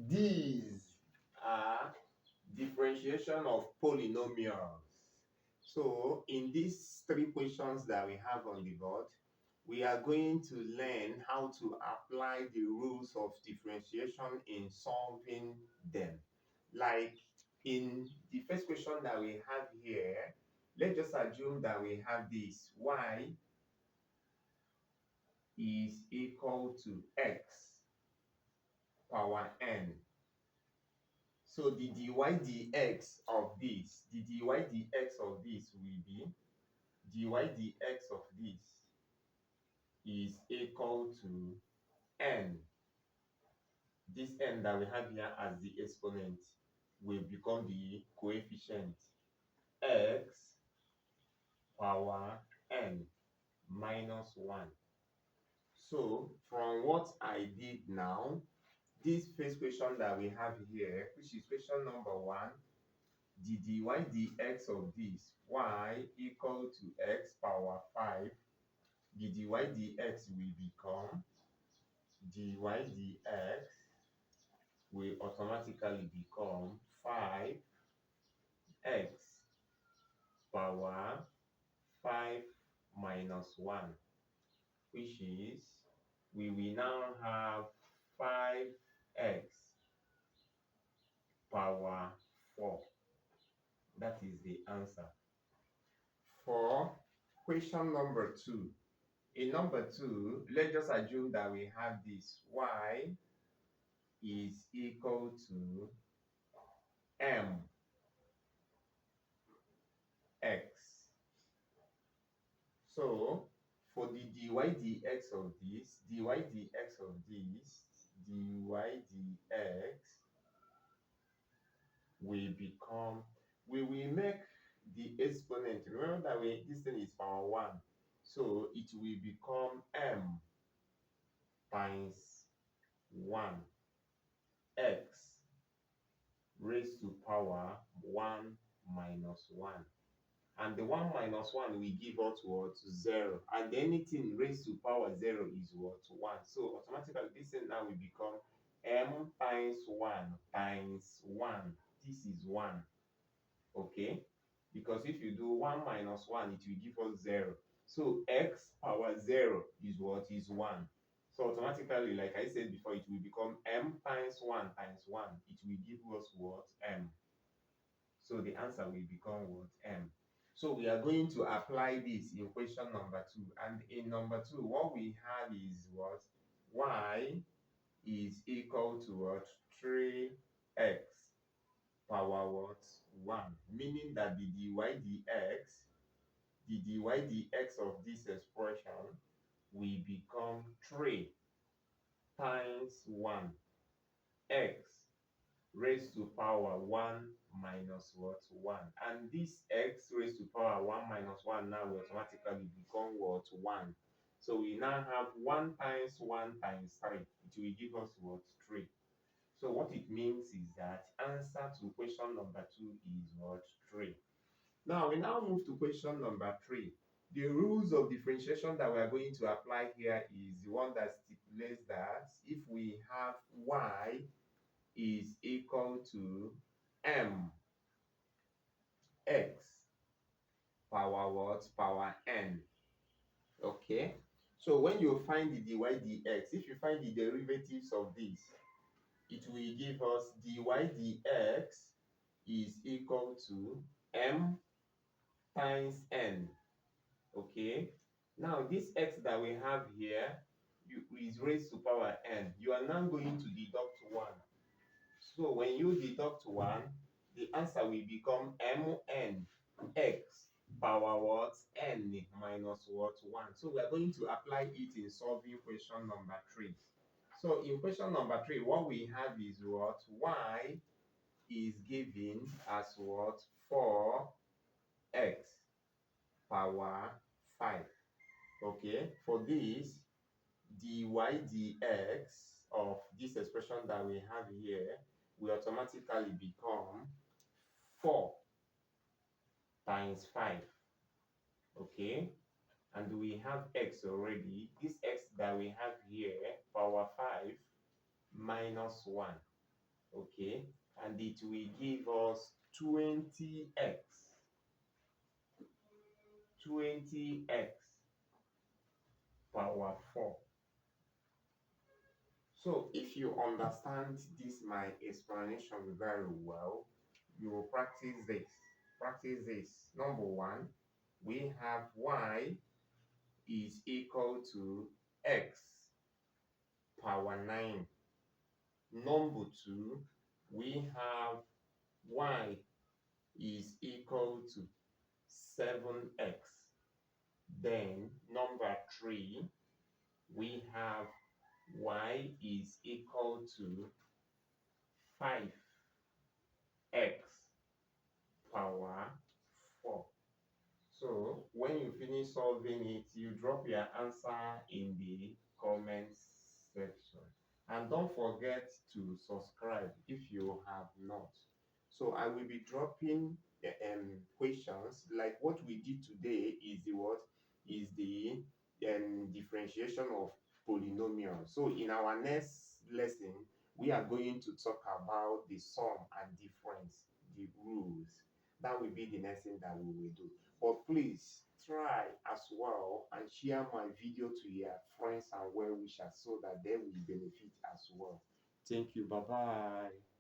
These are differentiation of polynomials. So in these three questions that we have on the board, we are going to learn how to apply the rules of differentiation in solving them. Like in the first question that we have here, let's just assume that we have this: y is equal to x power n. So the dy dx of this, the dy dx of this will be dy dx of this is equal to n. This n that we have here as the exponent will become the coefficient x power n minus 1. So from what I did now, this first question that we have here, which is question number 1, the dy dx of this y equal to x power 5, the dy dx will become dy dx will automatically become 5x power 5 minus 1, which is we will now have 5x power 4. That is the answer. For question number 2, in number 2, let's just assume that we have this: y is equal to mx. So for the dy dx of this, dy dx of this, dy dx will become, we will make the exponent, remember that this thing is power 1, so it will become m times 1 x raised to power 1 minus 1. And the 1 minus 1 will give us what? 0. And anything raised to power 0 is what? 1. So automatically this thing now will become m times 1 times 1. This is 1. Okay? Because if you do 1 minus 1, it will give us 0. So x power 0 is what? Is 1. So automatically, like I said before, it will become m times 1 times 1. It will give us what? M. So the answer will become what? M. So we are going to apply this in question number 2. And in number 2, what we have is what? Y is equal to what? 3x power what? 1. Meaning that the dy dx of this expression will become 3 times 1 x raised to power 1 minus what? 1. And this x raised to power 1 minus 1 now will automatically become what? 1. So we now have 1 times 1 times 3. It will give us what? 3. So what it means is that answer to question number 2 is what? 3. Now we now move to question number 3. The rules of differentiation that we are going to apply here is the one that stipulates that if we have y is equal to m x power what? Power n. Okay? So when you find the dy dx, if you find the derivatives of this, it will give us dy dx is equal to m times n. Okay? Now this x that we have here is raised to power n. You are now going to deduct 1. So when you deduct 1, the answer will become mn x power what? N minus what? 1. So we are going to apply it in solving question number 3. So in question number 3, what we have is what? Y is given as what? 4x power 5. Okay, for this, dy dx of this expression that we have here will automatically become 4 times 5. Okay, and we have x already. This x that we have here, power 5 minus 1. okay, and it will give us 20x 20x power 4. So if you understand this my explanation very well, you will practice this. Practice this. Number one, we have y is equal to x power 9. Number two, we have y is equal to 7x. Then number three, we have y is equal to 5x power 4. So when you finish solving it, you drop your answer in the comments section. And don't forget to subscribe if you have not. So I will be dropping questions like what we did today is the what is the differentiation of polynomials. So in our next lesson, we are going to talk about the sum and difference, the rules. That will be the next thing that we will do. But please try as well and share my video to your friends and well wishers so that they will benefit as well. Thank you. Bye bye.